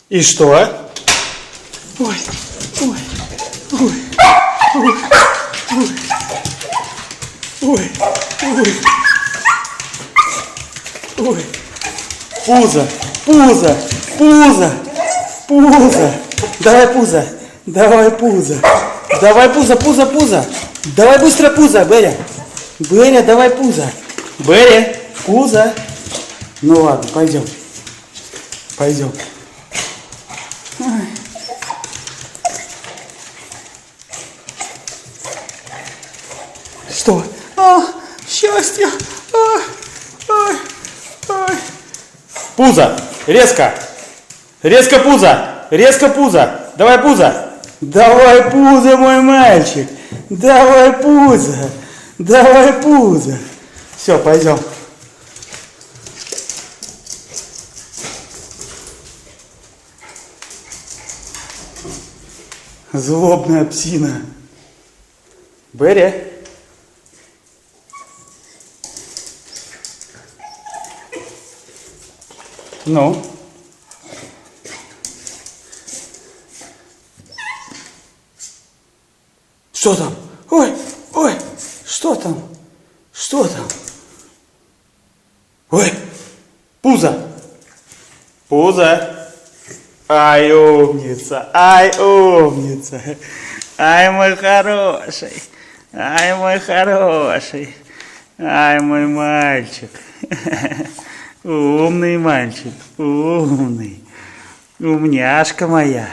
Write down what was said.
И что? Ой, ой, ой, ой, ой, ой, ой. Пузо, пузо, пузо, пузо. Давай пузо, давай пузо. Давай пузо, пузо, пузо. Давай быстро пузо, Беря. Беря, давай пузо. Беря, пузо. Ну ладно, пойдем. Пойдем. Ой. Что? Счастье! Пузо! Резко! Резко пузо! Резко пузо! Давай пузо! Давай пузо, мой мальчик! Давай пузо! Давай пузо! Все, пойдем. Злобная псина. Беря. Ну? Что там? Ой, ой, что там? Что там? Ой, пузо. Пузо. Ай, умница, ай, умница. Ай, мой хороший. Ай, мой хороший. Ай, мой мальчик. Умный мальчик, умный. Умняшка моя.